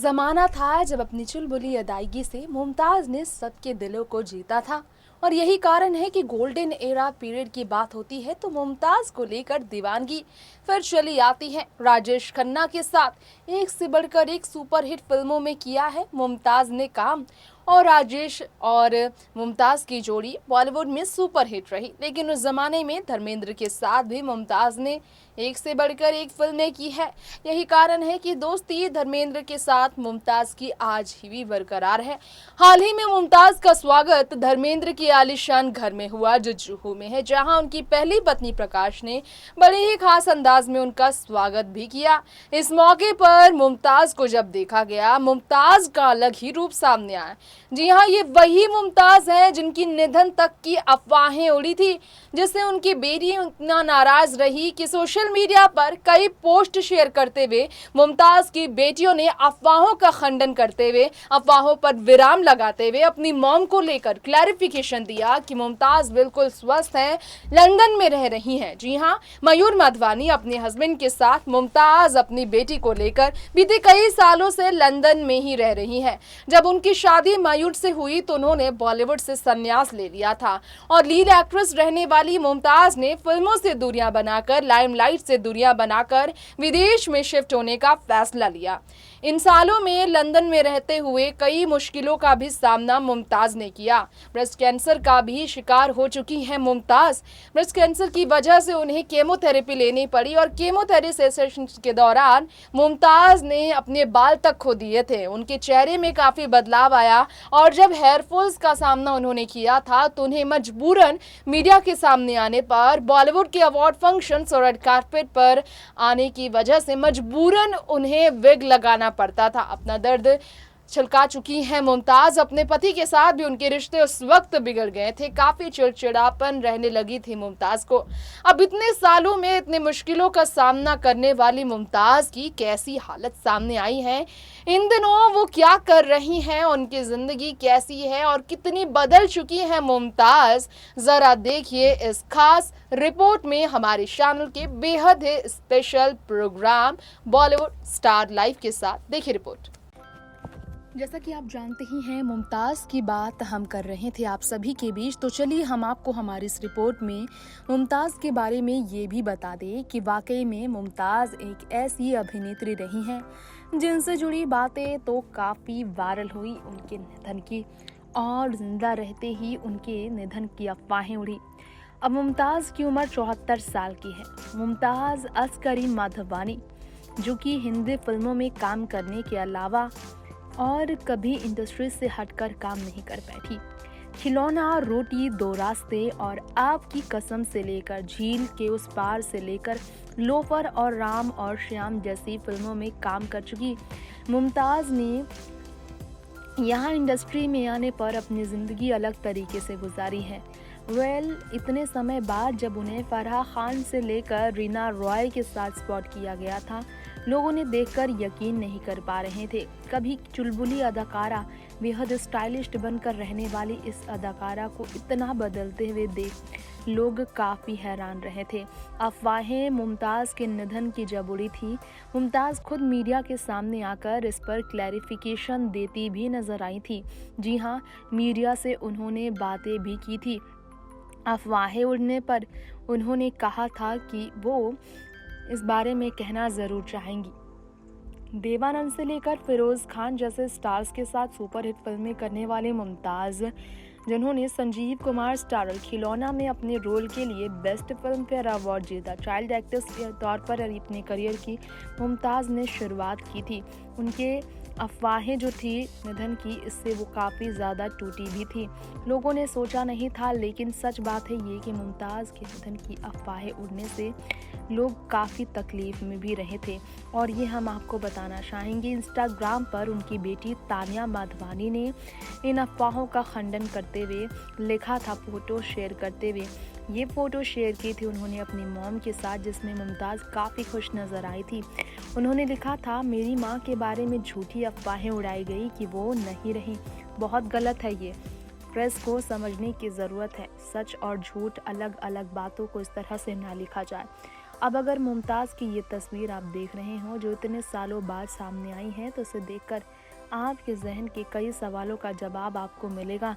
जमाना था जब अपनी चुलबुली अदायगी से मुमताज ने सबके दिलों को जीता था। और यही कारण है कि गोल्डन एरा पीरियड की बात होती है तो मुमताज को लेकर दीवानगी फिर चली आती है। राजेश खन्ना के साथ एक से बढ़कर एक सुपरहिट फिल्मों में किया है मुमताज ने काम, और राजेश और मुमताज की जोड़ी बॉलीवुड में सुपरहिट रही। लेकिन उस जमाने में धर्मेंद्र के साथ भी मुमताज ने एक से बढ़कर एक फिल्में की है। यही कारण है कि दोस्ती धर्मेंद्र के साथ मुमताज की आज भी बरकरार है। हाल ही में मुमताज का स्वागत धर्मेंद्र के आलीशान घर में हुआ जो जुहू में है, जहां उनकी पहली पत्नी प्रकाश ने बड़े ही खास अंदाज में उनका स्वागत भी किया। इस मौके पर मुमताज को जब देखा गया, मुमताज का अलग ही रूप सामने आया। जी हाँ, ये वही मुमताज है जिनकी निधन तक की अफवाहें उड़ी थी, जिससे उनकी बेटी इतना नाराज रही कि सोशल मीडिया पर कई पोस्ट शेयर करते हुए मुमताज की बेटियों ने अफवाहों का खंडन करते हुए, अफवाहों पर विराम लगाते हुए अपनी मॉम को लेकर क्लैरिफिकेशन दिया कि मुमताज बिल्कुल स्वस्थ हैं, लंदन में रह रही हैं। जी हाँ, मयूर माधवानी अपने हस्बैंड के साथ मुमताज अपनी बेटी को लेकर बीते कई सालों से लंदन में ही रह रही हैं। जब उनकी शादी मयूर से हुई तो उन्होंने बॉलीवुड से संन्यास ले लिया था और लीड एक्ट्रेस रहने वाली मुमताज ने फिल्मों से दूरियां बनाकर, लाइमलाइट से दूरियां बनाकर विदेश में शिफ्ट होने का फैसला लिया। इन सालों में लंदन में रहते हुए कई मुश्किलों का भी सामना मुमताज ने किया। ब्रेस्ट कैंसर का भी शिकार हो चुकी हैं मुमताज। ब्रेस्ट कैंसर की वजह से उन्हें केमोथेरेपी लेनी पड़ी और केमोथेरेपी सेशन के दौरान मुमताज ने अपने बाल तक खो दिए थे। उनके चेहरे में काफी बदलाव आया और जब हेयरफॉल्स का सामना उन्होंने किया था तो उन्हें मजबूरन मीडिया के सामने आने पर, बॉलीवुड के अवार्ड फंक्शंस और रेड कार्पेट पर आने की वजह से मजबूरन उन्हें विग लगाना पड़ता था। अपना दर्द छलका चुकी हैं मुमताज। अपने पति के साथ भी उनके रिश्ते उस वक्त बिगड़ गए थे, काफी चिड़चिड़ापन रहने लगी थी मुमताज को। अब इतने सालों में इतने मुश्किलों का सामना करने वाली मुमताज की कैसी हालत सामने आई है, इन दिनों वो क्या कर रही हैं, उनकी जिंदगी कैसी है और कितनी बदल चुकी है मुमताज, जरा देखिए इस खास रिपोर्ट में हमारे चैनल के बेहद ही special program Bollywood star live के साथ। देखिए रिपोर्ट। जैसा कि आप जानते ही हैं, मुमताज़ की बात हम कर रहे थे आप सभी के बीच, तो चलिए हम आपको हमारी इस रिपोर्ट में मुमताज़ के बारे में ये भी बता दें कि वाकई में मुमताज़ एक ऐसी अभिनेत्री रही हैं जिनसे जुड़ी बातें तो काफ़ी वायरल हुई उनके निधन की, और जिंदा रहते ही उनके निधन की अफवाहें उड़ी। अब मुमताज़ की उम्र 74 साल की है। मुमताज़ अस्करी माधवानी, जो कि हिंदी फिल्मों में काम करने के अलावा और कभी इंडस्ट्री से हटकर काम नहीं कर बैठी। खिलौना, रोटी, दो रास्ते और आपकी कसम से लेकर झील के उस पार से लेकर लोफर और राम और श्याम जैसी फिल्मों में काम कर चुकी मुमताज़ ने यहाँ इंडस्ट्री में आने पर अपनी ज़िंदगी अलग तरीके से गुजारी है। इतने समय बाद जब उन्हें फराह खान से लेकर रीना रॉय के साथ स्पॉट किया गया था, लोगों ने देखकर यकीन नहीं कर पा रहे थे। कभी चुलबुली अदाकारा, बेहद स्टाइलिश बनकर रहने वाली इस अदाकारा को इतना बदलते हुए देख लोग काफ़ी हैरान रहे थे। अफवाहें मुमताज़ के निधन की जब उड़ी थी, मुमताज़ खुद मीडिया के सामने आकर इस पर क्लैरिफिकेशन देती भी नजर आई थी। जी हाँ, मीडिया से उन्होंने बातें भी की थी। अफवाहें उड़ने पर उन्होंने कहा था कि वो इस बारे में कहना ज़रूर चाहेंगी। देवानंद से लेकर फिरोज़ खान जैसे स्टार्स के साथ सुपरहिट फिल्में करने वाले मुमताज़, जिन्होंने संजीव कुमार स्टारर खिलौना में अपने रोल के लिए बेस्ट फिल्म फेयर अवार्ड जीता, चाइल्ड एक्ट्रेस के तौर पर अपने करियर की मुमताज़ ने शुरुआत की थी। उनके अफवाहें जो थी निधन की, इससे वो काफ़ी ज़्यादा टूटी भी थी। लोगों ने सोचा नहीं था, लेकिन सच बात है ये कि मुमताज़ के निधन की अफवाहें उड़ने से लोग काफ़ी तकलीफ़ में भी रहे थे। और ये हम आपको बताना चाहेंगे, इंस्टाग्राम पर उनकी बेटी तानिया माधवानी ने इन अफवाहों का खंडन करते हुए लिखा था, फ़ोटो शेयर करते हुए। ये फ़ोटो शेयर की थी उन्होंने अपनी मॉम के साथ, जिसमें मुमताज़ काफ़ी खुश नज़र आई थी। उन्होंने लिखा था, मेरी माँ के बारे में झूठी अफवाहें उड़ाई गई कि वो नहीं रही। बहुत गलत है ये। प्रेस को समझने की ज़रूरत है, सच और झूठ अलग अलग बातों को इस तरह से ना लिखा जाए। अब अगर मुमताज़ की ये तस्वीर आप देख रहे हो जो इतने सालों बाद सामने आई है, तो उसे देखकर आपके जहन के कई सवालों का जवाब आपको मिलेगा।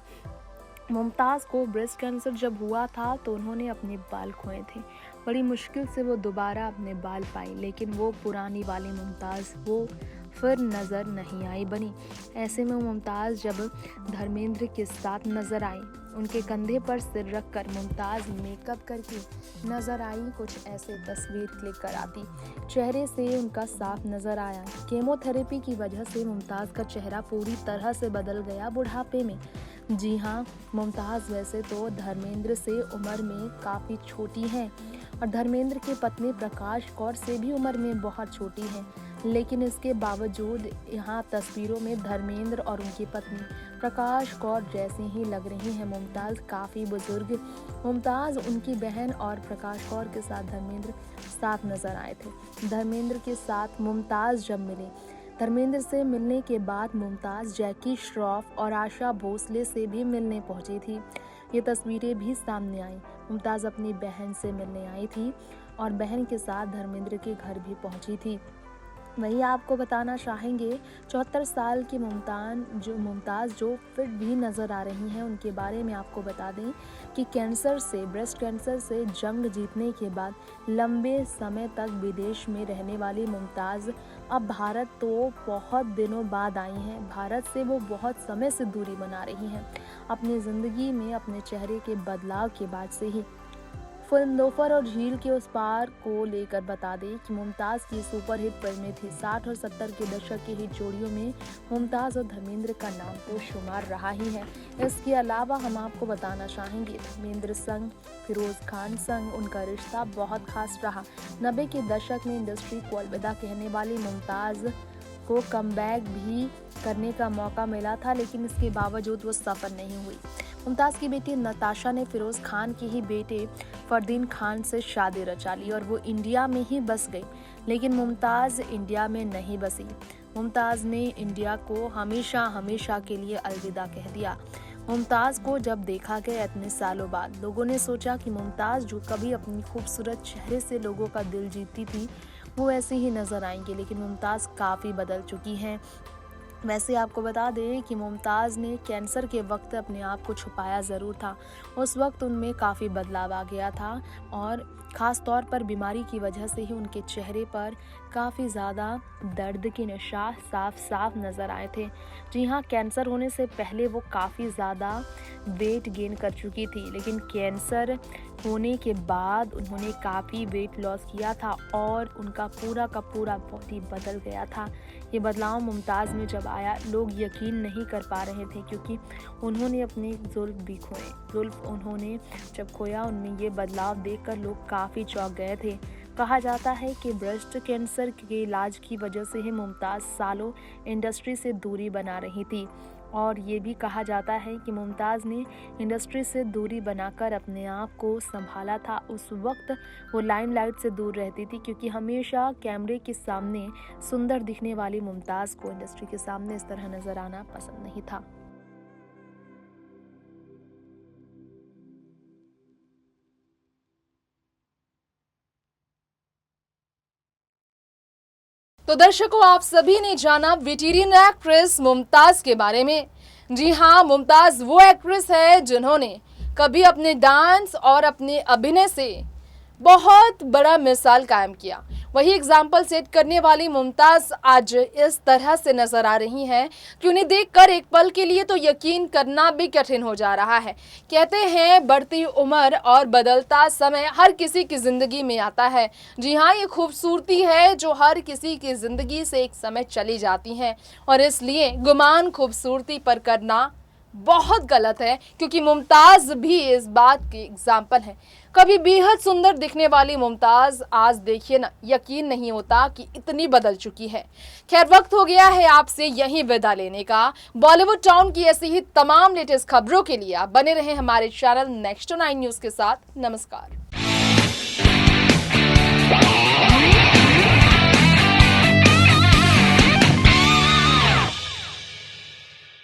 मुमताज़ को ब्रेस्ट कैंसर जब हुआ था तो उन्होंने अपने बाल खोए थे। बड़ी मुश्किल से वो दोबारा अपने बाल पाई, लेकिन वो पुरानी वाली मुमताज़ वो फिर नज़र नहीं आई बनी। ऐसे में मुमताज़ जब धर्मेंद्र के साथ नज़र आई, उनके कंधे पर सिर रखकर मुमताज़ मेकअप करके नज़र आई, कुछ ऐसे तस्वीर क्लिक कर आती। चेहरे से उनका साफ नज़र आया। केमोथेरेपी की वजह से मुमताज़ का चेहरा पूरी तरह से बदल गया बुढ़ापे में। जी हाँ, मुमताज़ वैसे तो धर्मेंद्र से उम्र में काफ़ी छोटी हैं और धर्मेंद्र की पत्नी प्रकाश कौर से भी उम्र में बहुत छोटी हैं, लेकिन इसके बावजूद यहाँ तस्वीरों में धर्मेंद्र और उनकी पत्नी प्रकाश कौर जैसी ही लग रही हैं। मुमताज़ काफ़ी बुजुर्ग। मुमताज़, उनकी बहन और प्रकाश कौर के साथ धर्मेंद्र साथ नजर आए थे। धर्मेंद्र के साथ मुमताज़ जब मिले, धर्मेंद्र से मिलने के बाद मुमताज़ जैकी श्रॉफ और आशा भोसले से भी मिलने पहुंची थी। ये तस्वीरें भी सामने आई। मुमताज़ अपनी बहन से मिलने आई थी और बहन के साथ धर्मेंद्र के घर भी पहुंची थी। वही आपको बताना चाहेंगे 74 साल की मुमताज़ जो फिट भी नज़र आ रही हैं, उनके बारे में आपको बता दें कि ब्रेस्ट कैंसर से जंग जीतने के बाद लंबे समय तक विदेश में रहने वाली मुमताज़ अब भारत तो बहुत दिनों बाद आई हैं। भारत से वो बहुत समय से दूरी बना रही हैं अपनी ज़िंदगी में अपने चेहरे के बदलाव के बाद से ही। फिल्म लोफर और झील के उस पार को लेकर बता दें कि मुमताज़ की सुपरहिट फिल्में थी। 60 और 70 के दशक की हिट जोड़ियों में मुमताज़ और धर्मेंद्र का नाम तो शुमार रहा ही है। इसके अलावा हम आपको बताना चाहेंगे धर्मेंद्र संग फिरोज़ खान संग उनका रिश्ता बहुत खास रहा। 90 के दशक में इंडस्ट्री को अलविदा कहने वाली मुमताज़ को कमबैक भी करने का मौका मिला था, लेकिन इसके बावजूद वो सफल नहीं हुई। मुमताज़ की बेटी नताशा ने फिरोज़ खान के ही बेटे फरदीन खान से शादी रचा ली और वो इंडिया में ही बस गई, लेकिन मुमताज़ इंडिया में नहीं बसी। मुमताज़ ने इंडिया को हमेशा हमेशा के लिए अलविदा कह दिया। मुमताज़ को जब देखा गया इतने सालों बाद, लोगों ने सोचा कि मुमताज़ जो कभी अपनी खूबसूरत चेहरे से लोगों का दिल जीतती थी, वो ऐसे ही नज़र आएंगे, लेकिन मुमताज़ काफ़ी बदल चुकी हैं। वैसे आपको बता दें कि मुमताज़ ने कैंसर के वक्त अपने आप को छुपाया ज़रूर था। उस वक्त उनमें काफ़ी बदलाव आ गया था और ख़ास तौर पर बीमारी की वजह से ही उनके चेहरे पर काफ़ी ज़्यादा दर्द के निशान साफ नज़र आए थे। जी हाँ, कैंसर होने से पहले वो काफ़ी ज़्यादा वेट गेन कर चुकी थी, लेकिन कैंसर होने के बाद उन्होंने काफ़ी वेट लॉस किया था और उनका पूरा का पूरा बॉडी बदल गया था। ये बदलाव मुमताज़ में जब आया, लोग यकीन नहीं कर पा रहे थे, क्योंकि उन्होंने अपने जुल्फ़ भी खोए। जुल्फ़ उन्होंने जब खोया, उनमें ये बदलाव देखकर लोग काफ़ी चौंक गए थे। कहा जाता है कि ब्रेस्ट कैंसर के इलाज की वजह से ही मुमताज़ सालों इंडस्ट्री से दूरी बना रही थी और ये भी कहा जाता है कि मुमताज़ ने इंडस्ट्री से दूरी बनाकर अपने आप को संभाला था। उस वक्त वो लाइमलाइट से दूर रहती थी, क्योंकि हमेशा कैमरे के सामने सुंदर दिखने वाली मुमताज़ को इंडस्ट्री के सामने इस तरह नज़र आना पसंद नहीं था। तो दर्शकों, आप सभी ने जाना वेटेरियन एक्ट्रेस मुमताज़ के बारे में। जी हाँ, मुमताज़ वो एक्ट्रेस है जिन्होंने कभी अपने डांस और अपने अभिनय से बहुत बड़ा मिसाल कायम किया। वही एग्जाम्पल सेट करने वाली मुमताज़ आज इस तरह से नज़र आ रही हैं कि उन्हें देखकर एक पल के लिए तो यकीन करना भी कठिन हो जा रहा है। कहते हैं बढ़ती उम्र और बदलता समय हर किसी की ज़िंदगी में आता है। जी हाँ, ये खूबसूरती है जो हर किसी की ज़िंदगी से एक समय चली जाती हैं और इसलिए गुमान खूबसूरती पर करना बहुत गलत है, क्योंकि मुमताज़ भी इस बात की एग्जाम्पल है। कभी बेहद सुंदर दिखने वाली मुमताज़ आज देखिए ना, यकीन नहीं होता कि इतनी बदल चुकी है। खैर, वक्त हो गया है आपसे यहीं विदा लेने का। बॉलीवुड टाउन की ऐसी ही तमाम लेटेस्ट खबरों के लिए आप बने रहें हमारे चैनल नेक्स्ट 9 न्यूज़ के साथ। नमस्कार।